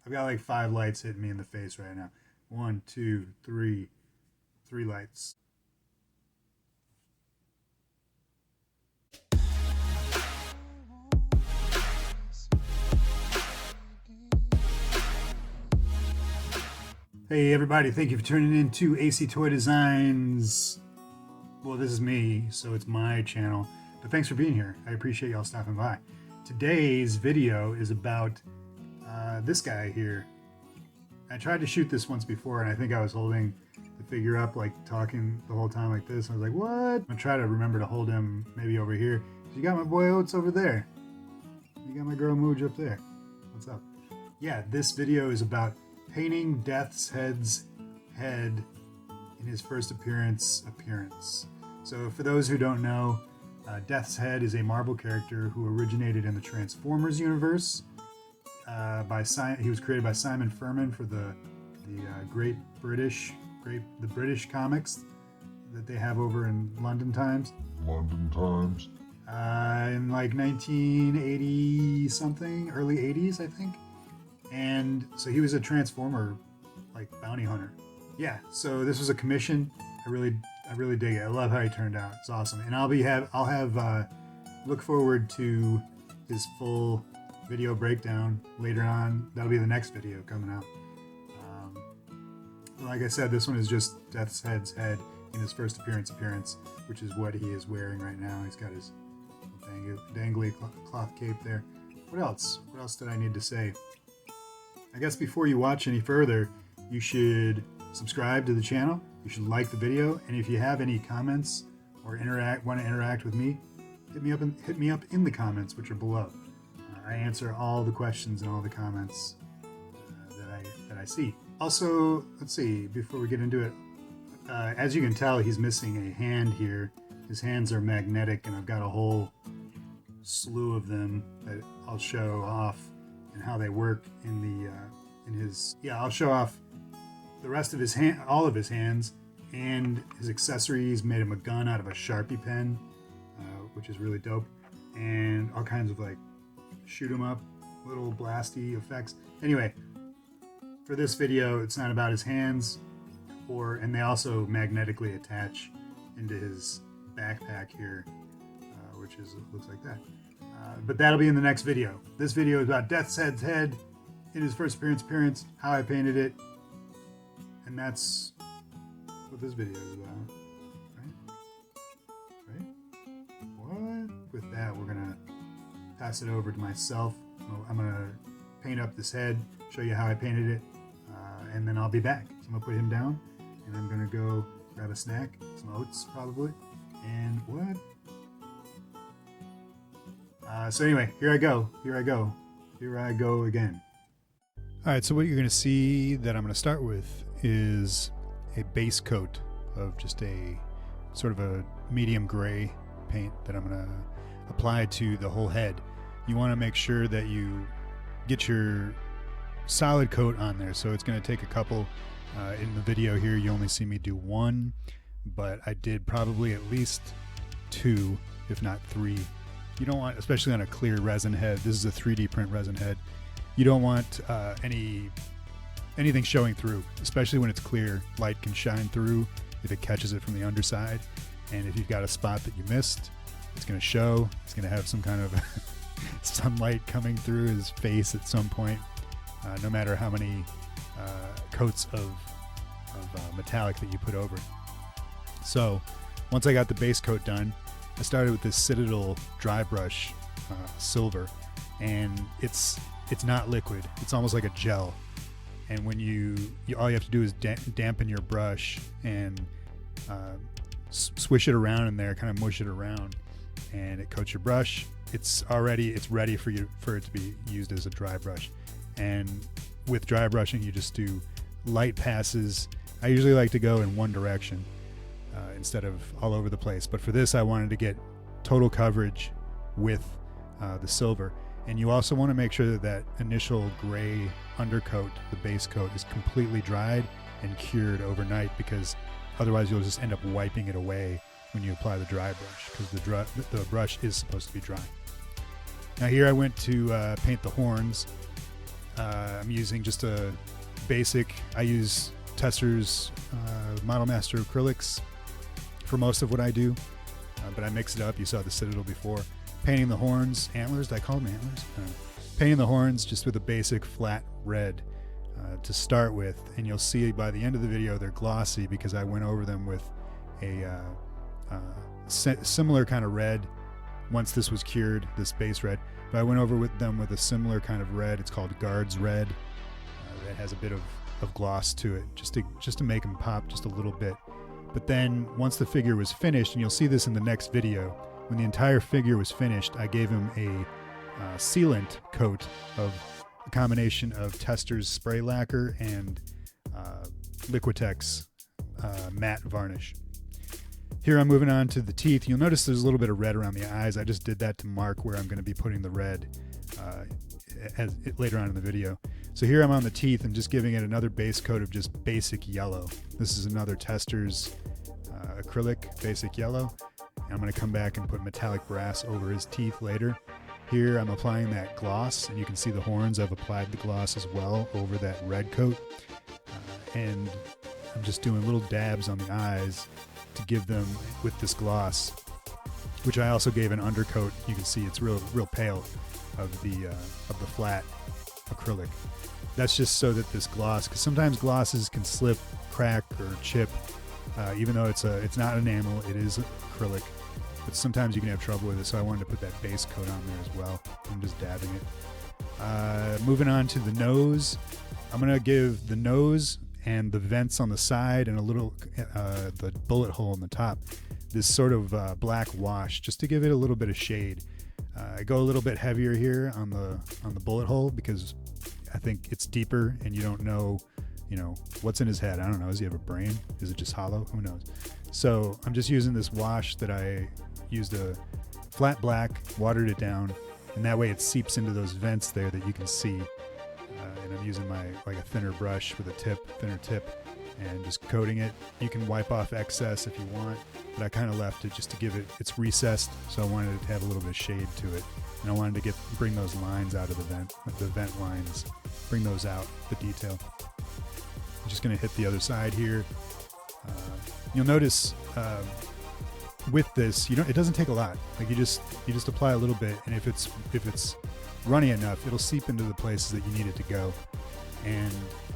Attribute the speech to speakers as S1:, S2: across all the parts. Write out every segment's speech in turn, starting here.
S1: I've got like 5 lights hitting me in the face right now. 1, 2, 3, 3 lights. Hey everybody, thank you for tuning in to AC Toy Designs. Well, this is me, so it's my channel, but thanks for being here. I appreciate y'all stopping by. Today's video is about this guy here. I tried to shoot this once before, and I think I was holding the figure up, like talking the whole time like this. I was like, what? I'm gonna try to remember to hold him maybe over here. You got my boy Oates over there. You got my girl Mooj up there. What's up? Yeah, this video is about painting Death's Head's head in his first appearance. So for those who don't know, Death's Head is a Marvel character who originated in the Transformers universe. He was created by Simon Furman for the British comics that they have over in London Times. In like 1980 something, early 80s, I think. And so he was a Transformer, like, bounty hunter. Yeah, so this was a commission. I really dig it. I love how he turned out. It's awesome. And I'll have look forward to his full video breakdown later on. That'll be the next video coming out. Like I said, this one is just Death's Head's head in his first appearance, which is what he is wearing right now. He's got his dangly cloth cape there. What else? What else did I need to say? I guess before you watch any further, you should subscribe to the channel. You should like the video, and if you have any comments or want to interact with me, hit me up in the comments, which are below. I answer all the questions and all the comments that I see. Also, let's see, before we get into it, as you can tell, he's missing a hand here. His hands are magnetic, and I've got a whole slew of them that I'll show off and how they work I'll show off the rest of his hand, all of his hands, and his accessories. Made him a gun out of a Sharpie pen, which is really dope, and all kinds of like shoot 'em up little blasty effects. Anyway, for this video, it's not about his hands, and they also magnetically attach into his backpack here, which looks like that. But that'll be in the next video. This video is about Death's Head's head in his first appearance, how I painted it, and that's what this video is about, right? What? With that, we're gonna pass it over to myself. I'm gonna paint up this head, show you how I painted it, and then I'll be back. So I'm gonna put him down, and I'm gonna go grab a snack, some oats probably, and what? So anyway, here I go again. All right, so what you're going to see that I'm going to start with is a base coat of just a sort of a medium gray paint that I'm going to apply to the whole head. You want to make sure that you get your solid coat on there, so it's going to take a couple. In the video here, you only see me do one, but I did probably at least 2, if not 3. You don't want, especially on a clear resin head, this is a 3D print resin head, you don't want anything showing through, especially when it's clear. Light can shine through if it catches it from the underside, and if you've got a spot that you missed, it's going to show. It's going to have some kind of sunlight coming through his face at some point, no matter how many coats of metallic that you put over it. So once I got the base coat done, I started with this Citadel dry brush silver, and it's not liquid. It's almost like a gel. And when all you have to do is dampen your brush and swish it around in there, kind of mush it around, and it coats your brush. It's ready for it to be used as a dry brush. And with dry brushing, you just do light passes. I usually like to go in one direction instead of all over the place. But for this, I wanted to get total coverage with the silver. And you also want to make sure that initial gray undercoat, the base coat, is completely dried and cured overnight, because otherwise you'll just end up wiping it away when you apply the dry brush, because the brush is supposed to be dry. Now here I went to paint the horns. I'm using just a basic, I use Tesser's Model Master acrylics for most of what I do, but I mix it up. You saw the Citadel before. Painting the horns, antlers, did I call them antlers? Painting the horns just with a basic flat red to start with, and you'll see by the end of the video they're glossy because I went over them with a similar kind of red once this was cured, this base red, but I went over with them with a similar kind of red. It's called Guards Red. That has a bit of gloss to it, just to make them pop just a little bit. But then once the figure was finished, and you'll see this in the next video, when the entire figure was finished, I gave him a sealant coat of a combination of Tesser's spray lacquer and Liquitex matte varnish. Here I'm moving on to the teeth. You'll notice there's a little bit of red around the eyes. I just did that to mark where I'm going to be putting the red later on in the video. So here I'm on the teeth and just giving it another base coat of just basic yellow. This is another Tesser's acrylic basic yellow. I'm going to come back and put metallic brass over his teeth later. Here I'm applying that gloss, and you can see the horns. I've applied the gloss as well over that red coat. And I'm just doing little dabs on the eyes to give them with this gloss, which I also gave an undercoat. You can see it's real pale of the flat acrylic. That's just so that this gloss, because sometimes glosses can slip, crack, or chip. Even though it's not enamel, it is acrylic. But sometimes you can have trouble with it, so I wanted to put that base coat on there as well. I'm just dabbing it. Moving on to the nose. I'm going to give the nose and the vents on the side and a little, the bullet hole on the top, this sort of black wash, just to give it a little bit of shade. I go a little bit heavier here on the bullet hole because I think it's deeper and you don't know, what's in his head. I don't know. Does he have a brain? Is it just hollow? Who knows? So I'm just using this wash that I used a flat black, watered it down, and that way it seeps into those vents there that you can see. And I'm using a thinner brush with a thinner tip, and just coating it. You can wipe off excess if you want, but I kind of left it just to give it, it's recessed, so I wanted it to have a little bit of shade to it. And I wanted to bring those lines out of the vent lines, bring those out, the detail. I'm just going to hit the other side here. You'll notice with this, it doesn't take a lot. Like you just apply a little bit, and if it's runny enough, it'll seep into the places that you need it to go, and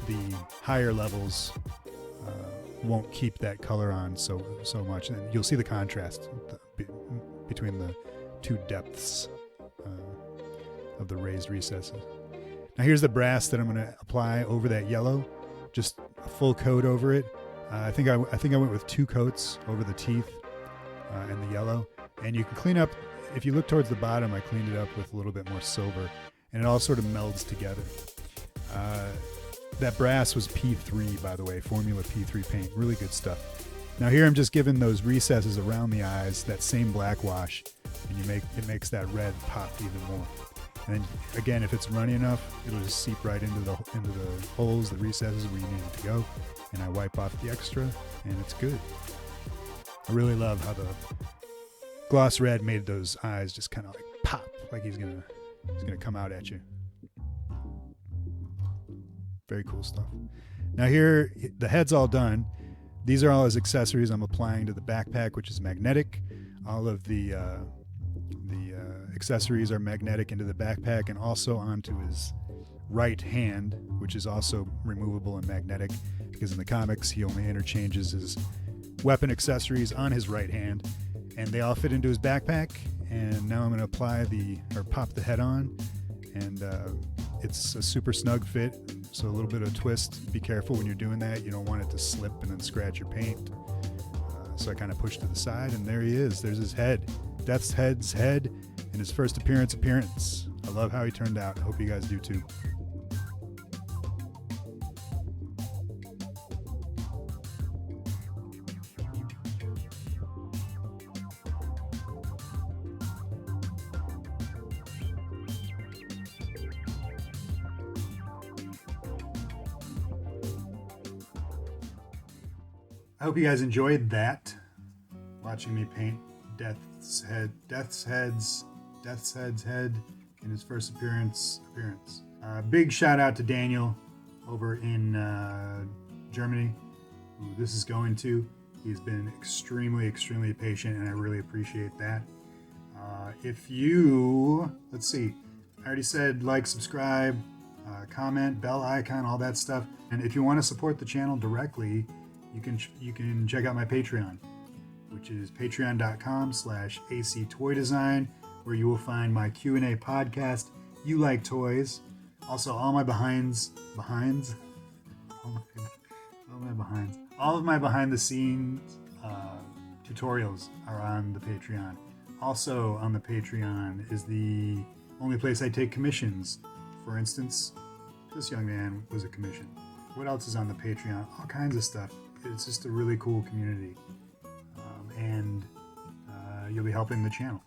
S1: the higher levels won't keep that color on so much, and you'll see the contrast between the two depths of the raised recesses. Now here's the brass that I'm going to apply over that yellow, just a full coat over it. I think I went with 2 coats over the teeth and the yellow, and you can clean up. If you look towards the bottom, I cleaned it up with a little bit more silver, and it all sort of melds together. That brass was P3, by the way, Formula P3 paint, really good stuff. Now here I'm just giving those recesses around the eyes that same black wash, and it makes that red pop even more. And then again, if it's runny enough, it'll just seep right into the holes, the recesses where you need it to go, and I wipe off the extra, and it's good. I really love how the gloss red made those eyes just kind of like pop, like he's gonna come out at you. Very cool stuff. Now here, the head's all done. These are all his accessories I'm applying to the backpack, which is magnetic. All of the accessories are magnetic into the backpack and also onto his right hand, which is also removable and magnetic, because in the comics he only interchanges his weapon accessories on his right hand, and they all fit into his backpack. And now I'm going to pop the head on, and it's a super snug fit, so a little bit of a twist. Be careful when you're doing that. You don't want it to slip and then scratch your paint. So I kind of pushed to the side, and there he is. There's his head. Death's Head's head in his first appearance. I love how he turned out. I hope you guys do too. I hope you guys enjoyed that. Watching me paint Death's Head's head in his first appearance. Big shout out to Daniel over in Germany, who this is going to. He's been extremely, extremely patient, and I really appreciate that. If you, let's see, I already said like, subscribe, comment, bell icon, all that stuff. And if you want to support the channel directly, you can check out my Patreon, which is patreon.com/actoydesign, where you will find my Q&A podcast, You Like Toys. Also, all of my behind the scenes tutorials are on the Patreon. Also on the Patreon is the only place I take commissions. For instance, this young man was a commission. What else is on the Patreon? All kinds of stuff. It's just a really cool community. And you'll be helping the channel.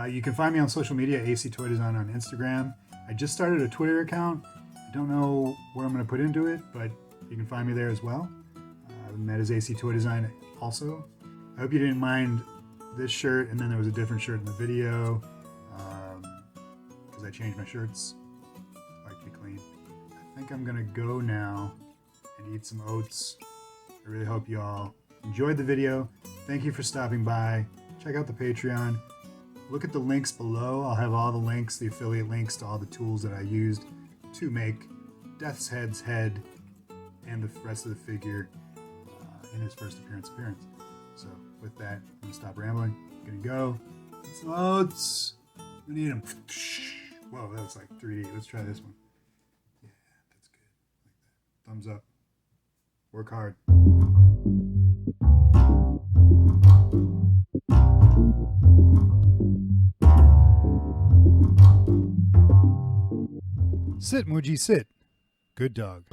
S1: You can find me on social media, AC Toy Design on Instagram. I just started a Twitter account. I don't know what I'm going to put into it, but you can find me there as well. And that is AC Toy Design also. I hope you didn't mind this shirt, and then there was a different shirt in the video, because I changed my shirts. I like to be clean. I think I'm going to go now and eat some oats. I really hope you all enjoyed the video. Thank you for stopping by. Check out the Patreon. Look at the links below. I'll have all the links, the affiliate links to all the tools that I used to make Death's Head's head and the rest of the figure in his first appearance. So with that, I'm going to stop rambling. I'm going to go. Eat some oats. We need them. Whoa, that was like 3D. Let's try this one. Yeah, that's good. Like that. Thumbs up. Work hard. Sit, Muji, sit. Good dog.